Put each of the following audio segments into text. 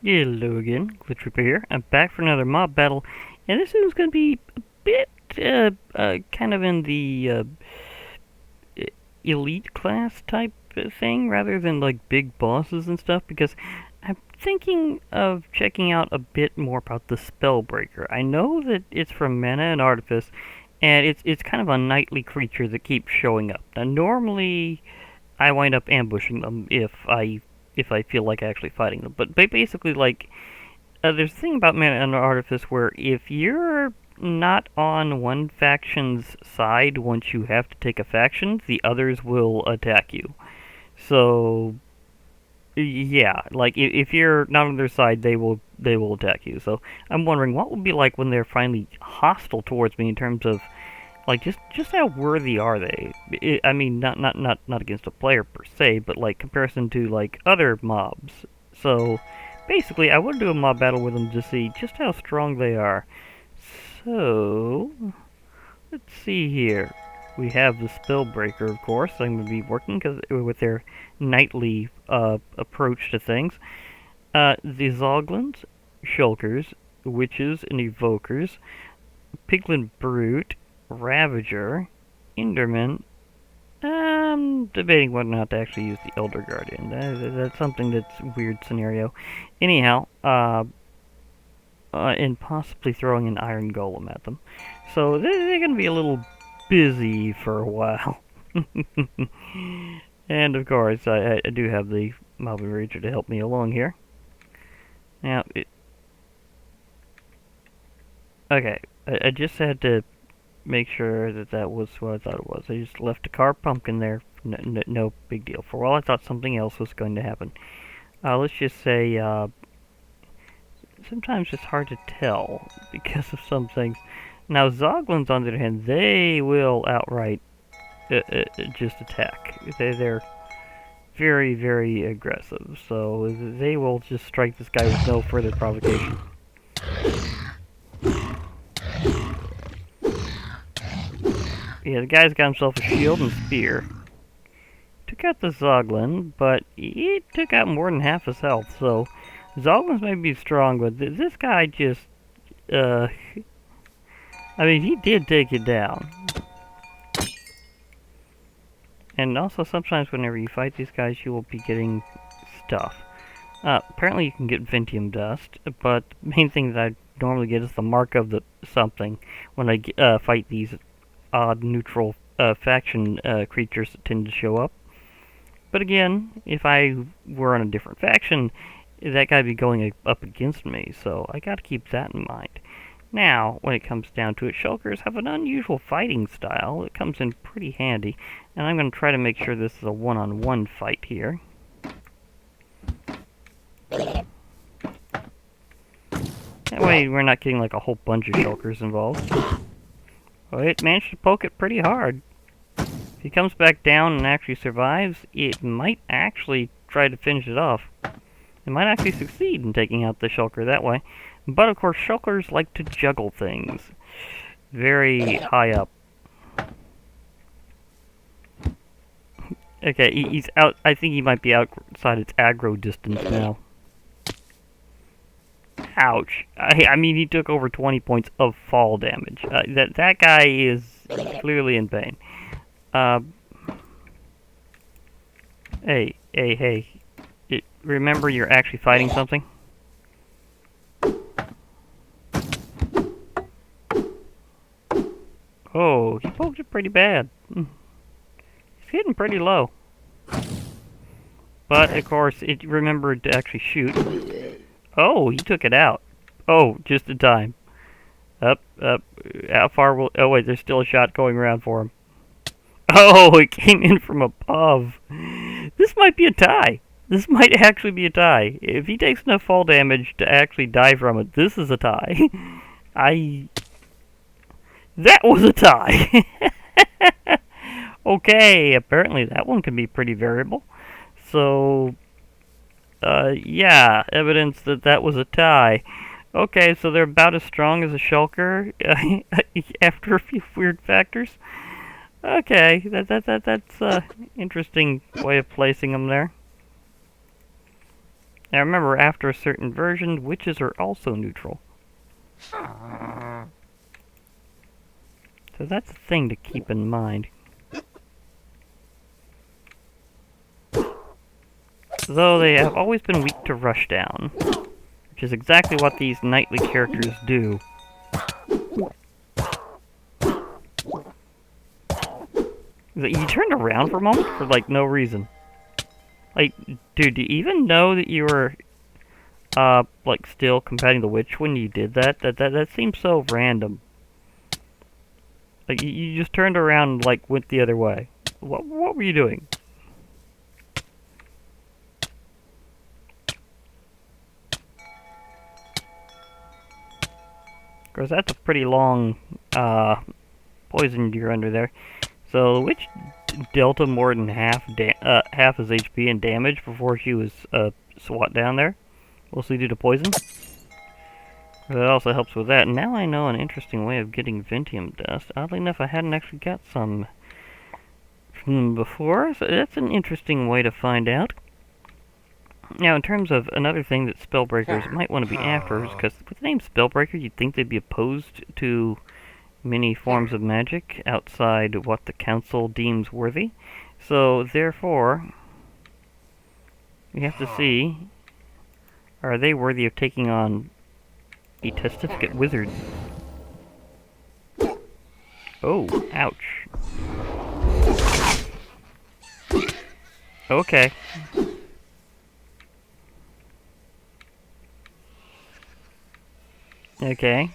Hello again, Glitch Reaper here. I'm back for another mob battle, and this one's going to be a bit, kind of in the elite class type thing, rather than like big bosses and stuff, because I'm thinking of checking out a bit more about the Spellbreaker. I know that it's from Mana and Artifice, and it's kind of a nightly creature that keeps showing up. Now, normally I wind up ambushing them if I feel like actually fighting them. But basically, like, there's a thing about Mana and Artifice where if you're not on one faction's side once you have to take a faction, the others will attack you. So yeah, like if you're not on their side, they will attack you. So I'm wondering what would be like when they're finally hostile towards me in terms of like just how worthy are they? I mean, not against a player per se, but like comparison to like other mobs. So basically, I would do a mob battle with them to see just how strong they are. So let's see here. We have the Spellbreaker, of course. I'm going to be working with their nightly approach to things. The Zoglins, Shulkers, Witches, and Evokers, Piglin Brute, Ravager, Enderman. I'm debating whether or not to actually use the Elder Guardian. That's something that's a weird scenario. Anyhow, and possibly throwing an Iron Golem at them. So they're going to be a little busy for a while. And of course, I do have the Mob Ranger to help me along here. Now, okay, I just had to make sure that that was what I thought it was. I just left a carved pumpkin there. No big deal. For all I thought something else was going to happen. Let's just say, sometimes it's hard to tell because of some things. Now, Zoglins, on the other hand, they will outright just attack. They're very, very aggressive. So they will just strike this guy with no further provocation. Yeah, the guy's got himself a shield and spear. Took out the Zoglin, but he took out more than half his health, so Zoglins may be strong, but this guy just, I mean, he did take it down. And also, sometimes whenever you fight these guys, you will be getting stuff. Apparently you can get Ventium Dust, but the main thing that I normally get is the mark of the something when I fight these odd neutral faction creatures that tend to show up. But again, if I were on a different faction, that guy'd be going up against me, so I gotta keep that in mind. Now, when it comes down to it, Shulkers have an unusual fighting style. It comes in pretty handy, and I'm going to try to make sure this is a one-on-one fight here. That way we're not getting like a whole bunch of Shulkers involved. Well, it managed to poke it pretty hard. If he comes back down and actually survives, it might actually try to finish it off. It might actually succeed in taking out the Shulker that way. But of course, Shulkers like to juggle things very high up. Okay, he's out. I think he might be outside its aggro distance now. Ouch. I mean, he took over 20 points of fall damage. That guy is clearly in pain. Hey. Remember, you're actually fighting something? Oh, he poked it pretty bad. He's hitting pretty low. But, of course, it remembered to actually shoot. Oh, he took it out. Oh, just in time. Up. How far will... Oh, wait, there's still a shot going around for him. Oh, it came in from above. This might be a tie. This might actually be a tie. If he takes enough fall damage to actually die from it, this is a tie. That was a tie. Okay, apparently that one can be pretty variable. So, yeah, evidence that that was a tie. Okay, so they're about as strong as a Shulker after a few weird factors. Okay, that's interesting way of placing them there. Now remember, after a certain version, witches are also neutral. So that's a thing to keep in mind. Though they have always been weak to rushdown, which is exactly what these knightly characters do. You turned around for a moment for, like, no reason. Like, dude, do you even know that you were, like, still combating the witch when you did that? That seems so random. Like, you just turned around and, like, went the other way. What were you doing? Of course, that's a pretty long, poison you're under there. So, the witch dealt him more than half his HP and damage before she was, swat down there. Mostly due to poison. That also helps with that. And now I know an interesting way of getting Ventium dust. Oddly enough, I hadn't actually got some from them before, so that's an interesting way to find out. Now, in terms of another thing that Spellbreakers might want to be after, is because with the name Spellbreaker, you'd think they'd be opposed to many forms of magic outside what the Council deems worthy. So, therefore, we have to see, are they worthy of taking on a Testificate Wizard? Oh, ouch. Okay. Okay.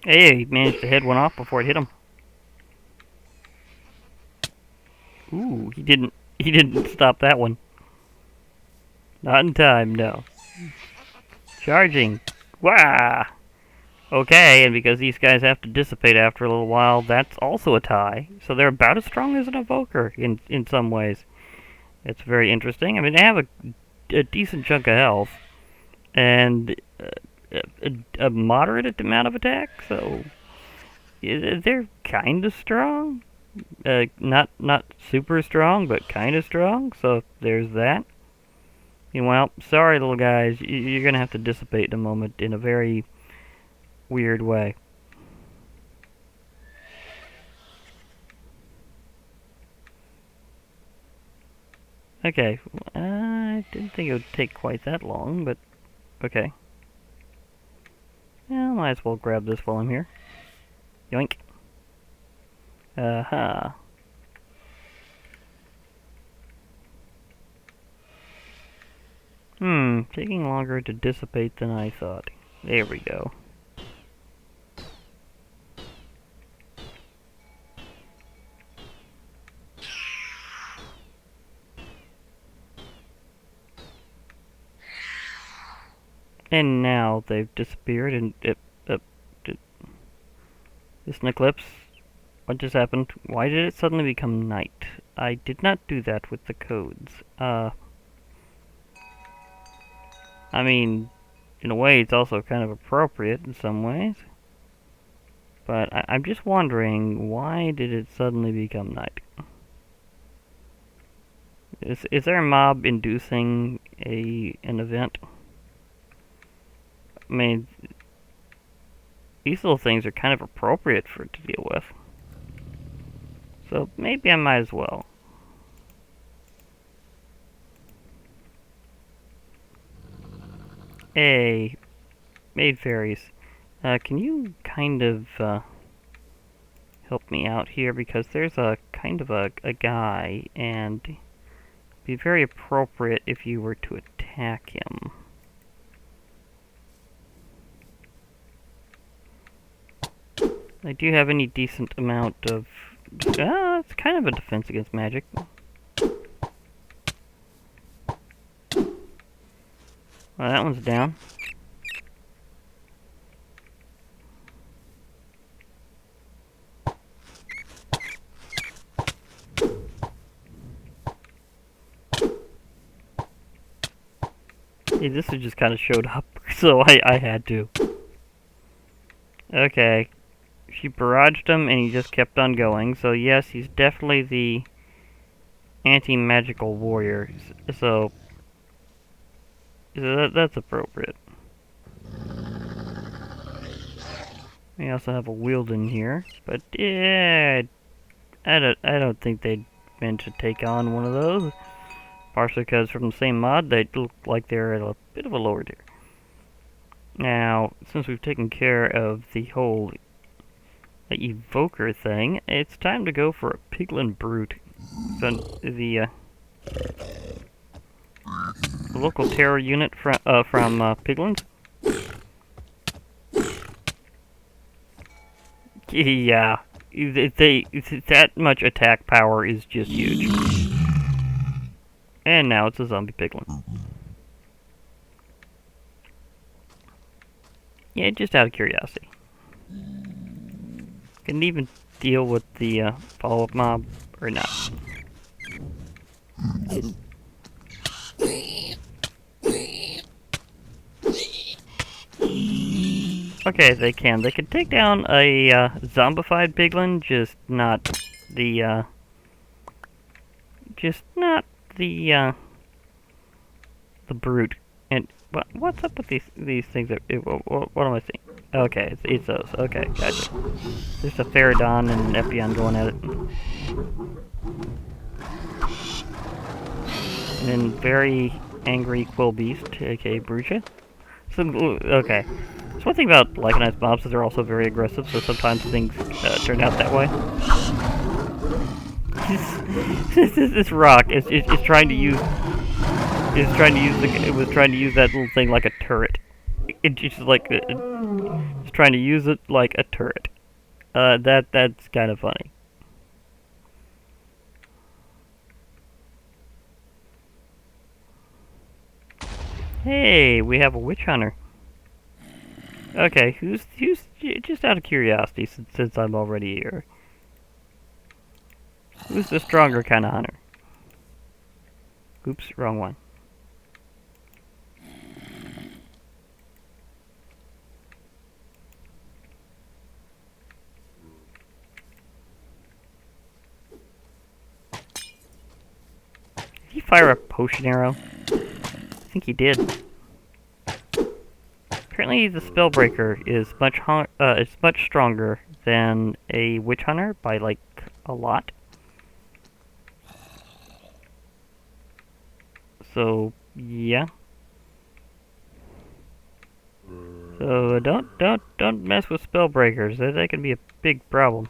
Hey, he managed to head one off before it hit him. Ooh, he didn't stop that one. Not in time, no. Charging. Wah! Okay, and because these guys have to dissipate after a little while, that's also a tie. So they're about as strong as an evoker in some ways. It's very interesting. I mean, they have a decent chunk of health and a moderate amount of attack, so they're kind of strong. Not super strong, but kind of strong. So there's that. Well, sorry, little guys, you're gonna have to dissipate in a moment in a very weird way. Okay, I didn't think it would take quite that long, but okay. Yeah, might as well grab this while I'm here. Yoink. Aha. Taking longer to dissipate than I thought. There we go. And now they've disappeared and this an eclipse? What just happened? Why did it suddenly become night? I did not do that with the codes. I mean, in a way it's also kind of appropriate in some ways. But I'm just wondering, why did it suddenly become night? Is there a mob inducing an event? I mean, these little things are kind of appropriate for it to deal with. So maybe I might as well. Hey, Maid Fairies, can you kind of help me out here? Because there's a kind of a guy, and it'd be very appropriate if you were to attack him. I do have any decent amount of... it's kind of a defense against magic. Well, that one's down. Yeah, this one just kind of showed up, so I had to. Okay. She barraged him, and he just kept on going. So yes, he's definitely the anti-magical warrior. So that's appropriate. We also have a Wielden here, but yeah, I don't think they meant to take on one of those. Partially because from the same mod, they look like they're at a bit of a lower tier. Now, since we've taken care of the whole evoker thing, it's time to go for a Piglin Brute. So the local terror unit from Piglins. Yeah, that much attack power is just huge. And now it's a zombie piglin. Yeah, just out of curiosity. Can it even deal with the follow-up mob or not? Okay, they can. They can take down a zombified piglin, just not the the brute. And what's up with these things? What am I seeing? Okay, it's those. Okay, gotcha. There's a Pterodon and an Epion going at it. And then very angry Quill Beast, aka Brucia. So, okay. So one thing about Lycanized mobs is they're also very aggressive, so sometimes things turn out that way. This rock is trying to use it was trying to use that little thing like a turret. It's trying to use it like a turret. That's kind of funny. Hey, we have a witch hunter. Okay, who's just out of curiosity, since I'm already here. Who's the stronger kind of hunter? Oops, wrong one. Did he fire a potion arrow? I think he did. Apparently, the Spellbreaker is much stronger than a Witch Hunter by like a lot. So yeah. So don't mess with Spellbreakers. That can be a big problem.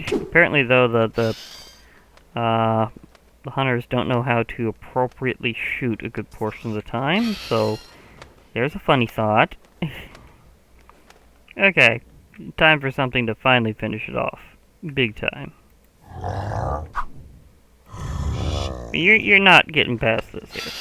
Apparently though the hunters don't know how to appropriately shoot a good portion of the time, so there's a funny thought. Okay, time for something to finally finish it off. Big time. You're not getting past this here.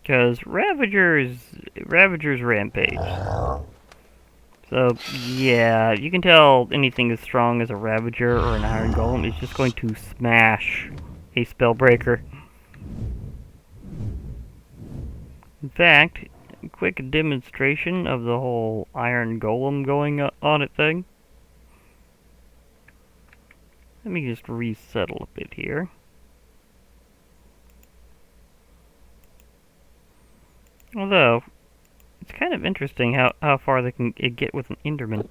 Because Ravagers rampage. So, yeah, you can tell anything as strong as a Ravager or an Iron Golem is just going to smash a Spellbreaker. In fact, a quick demonstration of the whole Iron Golem going on it thing. Let me just resettle a bit here. Although, it's kind of interesting how far they can get with an Enderman.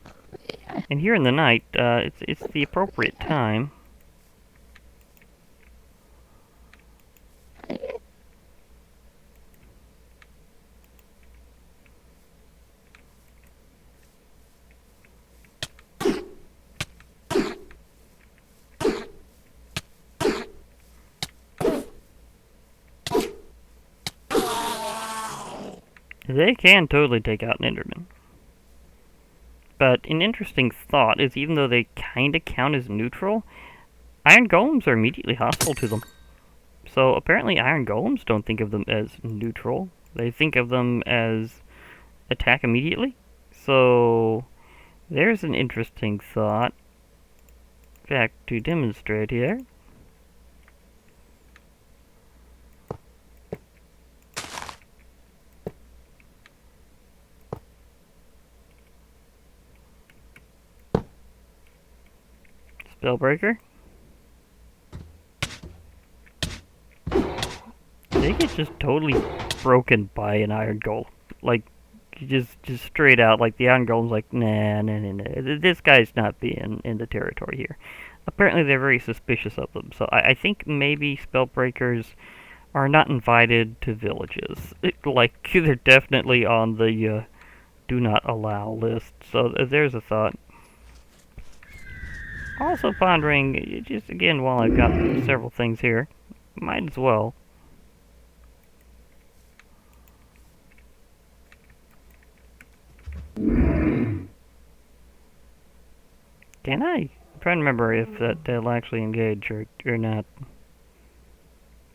And here in the night, it's the appropriate time. They can totally take out an Enderman. But an interesting thought is even though they kinda count as neutral, iron golems are immediately hostile to them. So apparently iron golems don't think of them as neutral. They think of them as attack immediately. So there's an interesting thought. In fact, to demonstrate here. Spellbreaker. They get just totally broken by an iron golem. Like, just straight out, like the iron golem's like, nah, this guy's not being in the territory here. Apparently they're very suspicious of them, so I think maybe spellbreakers are not invited to villages. Like, they're definitely on the do not allow list, so there's a thought. Also pondering, just again, while I've got several things here, might as well. Can I? I'm trying to remember if they'll actually engage or not.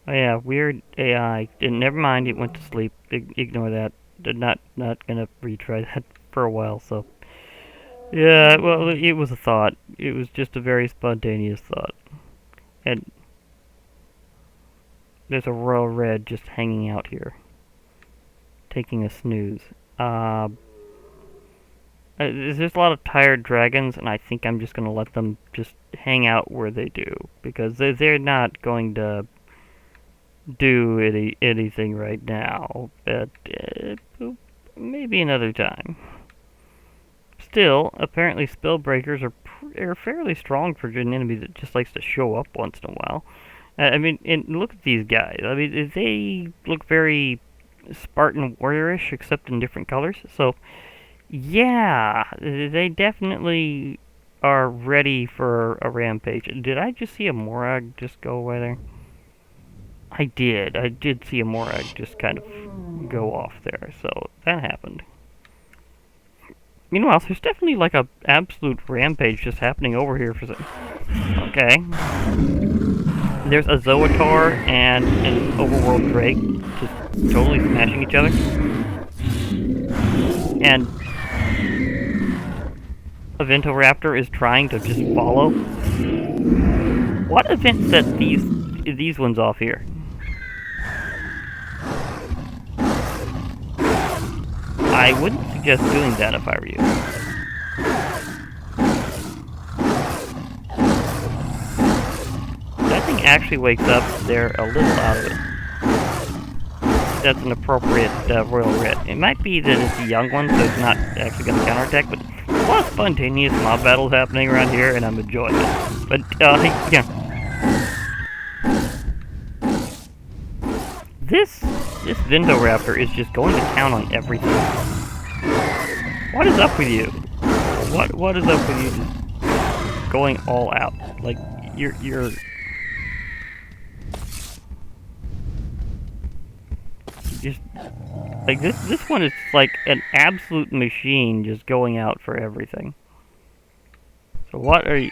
Oh yeah, weird AI. Never mind, it went to sleep. Ignore that. Not gonna retry that for a while, so. Yeah, well, it was a thought. It was just a very spontaneous thought. And there's a royal red just hanging out here. Taking a snooze. There's a lot of tired dragons, and I think I'm just gonna let them just hang out where they do. Because they're not going to do anything right now. But maybe another time. Still, apparently spellbreakers are fairly strong for an enemy that just likes to show up once in a while. I mean, and look at these guys. I mean, they look very Spartan warriorish, except in different colors. So, yeah, they definitely are ready for a rampage. Did I just see a Morag just go away there? I did see a Morag just kind of go off there, so that happened. Meanwhile, there's definitely like a absolute rampage just happening over here for some. Okay. There's a Zoatar and an Overworld Drake just totally smashing each other. And Eventoraptor is trying to just follow. What event set these ones off here? I wouldn't suggest doing that if I were you. That thing actually wakes up, they're a little out of it. That's an appropriate royal red. It might be that it's a young one, so it's not actually going to counterattack, but there's a lot of spontaneous mob battles happening around here, and I'm enjoying it. But, yeah. This Vendoraptor is just going to town on everything. What is up with you? What is up with you just going all out? Like, you're... Just... Like, this one is like an absolute machine just going out for everything. So what are you...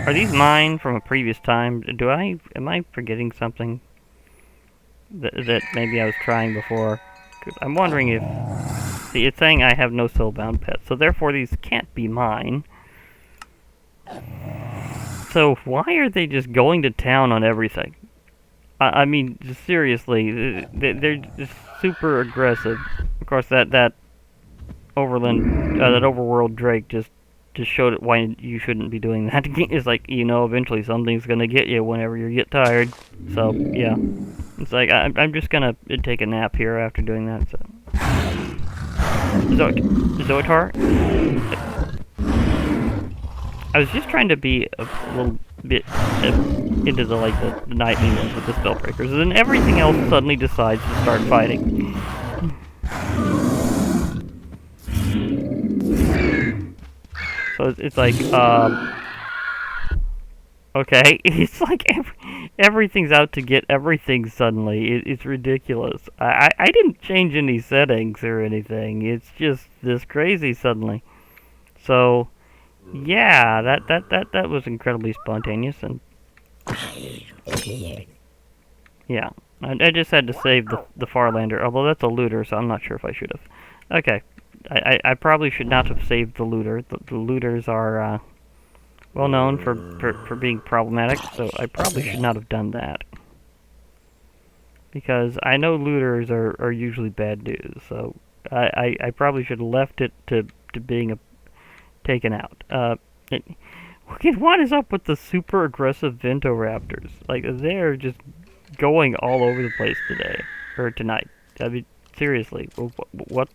Are these mine from a previous time? Am I forgetting something? That maybe I was trying before. 'Cause I'm wondering if... See, it's saying I have no soulbound pets, so therefore these can't be mine. So why are they just going to town on everything? I mean, just seriously, they're just super aggressive. Of course, that overworld Drake just showed it why you shouldn't be doing that. It's like, you know, eventually something's gonna get you whenever you get tired. So, yeah. It's like, I'm just gonna take a nap here after doing that, so. Zoatar? I was just trying to be a little bit into the nightly ones with the Spellbreakers, and then everything else suddenly decides to start fighting. So it's like, okay, it's like everything's out to get everything suddenly. It's ridiculous. I didn't change any settings or anything. It's just this crazy suddenly. So, yeah, that was incredibly spontaneous, and Yeah, I just had to save the Farlander, although that's a looter, so I'm not sure if I should have. Okay, I probably should not have saved the looter. The looters are well known for being problematic, so I probably should not have done that. Because I know looters are usually bad news, so I probably should have left it to being taken out. What is up with the super aggressive Ventoraptors? Like, they're just going all over the place today. Or tonight. I mean, seriously. What's...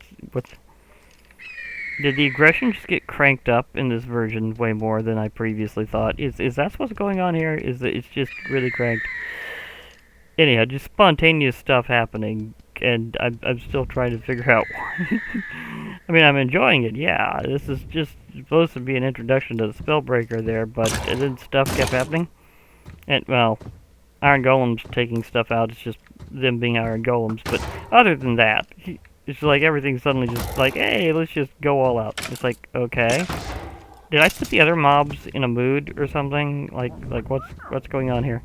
Did the aggression just get cranked up in this version way more than I previously thought? Is that what's going on here? Is that it's just really cranked? Anyhow, just spontaneous stuff happening, and I'm still trying to figure out why. I mean, I'm enjoying it, yeah. This is just supposed to be an introduction to the Spellbreaker there, but then stuff kept happening. And, well, Iron Golems taking stuff out, it's just them being Iron Golems. But other than that, it's like everything's suddenly just like, hey, let's just go all out. It's like, okay. Did I put the other mobs in a mood or something? Like what's going on here?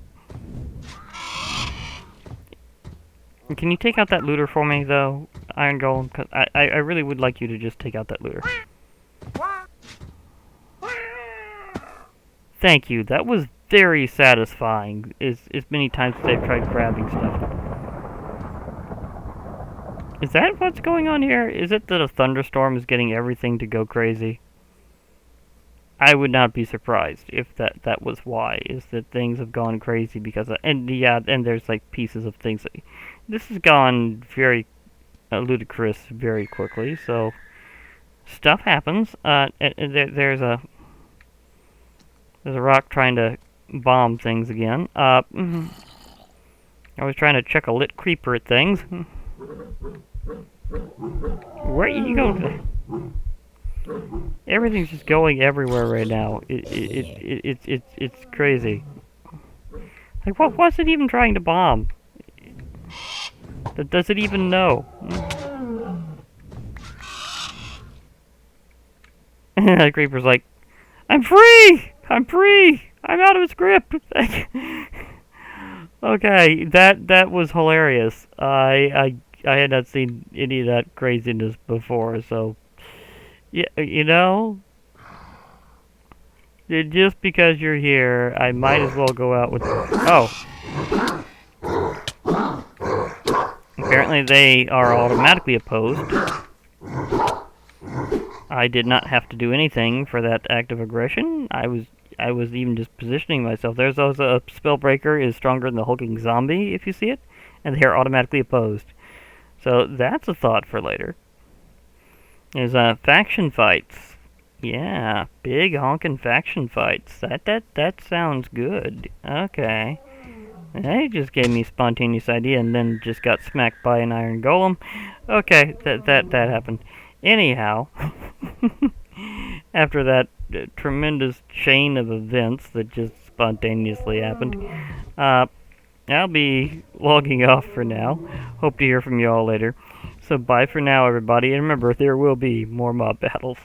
Can you take out that looter for me, though, Iron Golem? Cause I really would like you to just take out that looter. Thank you. That was very satisfying. As many times as I've tried grabbing stuff. Is that what's going on here? Is it that a thunderstorm is getting everything to go crazy? I would not be surprised if that was why, is that things have gone crazy because of, and yeah, and there's like pieces of things that, this has gone very ludicrous very quickly, so stuff happens. And there's a rock trying to bomb things again. I was trying to check a lit creeper at things. Where are you going? Everything's just going everywhere right now. It's crazy. Like, what's it even trying to bomb? Does it even know? The creeper's like, I'm free! I'm free! I'm out of its grip! Okay, that was hilarious. I had not seen any of that craziness before, so... Yeah, you know, just because you're here, I might as well go out with... Oh. Apparently they are automatically opposed. I did not have to do anything for that act of aggression. I was even just positioning myself. There's also a Spellbreaker is stronger than the hulking zombie, if you see it, and they are automatically opposed. So that's a thought for later. There's faction fights. Yeah, big honkin' faction fights. That sounds good. Okay. They just gave me a spontaneous idea and then just got smacked by an iron golem. Okay, that happened. Anyhow, after that tremendous chain of events that just spontaneously happened, I'll be logging off for now. Hope to hear from you all later. So bye for now, everybody, and remember, there will be more mob battles.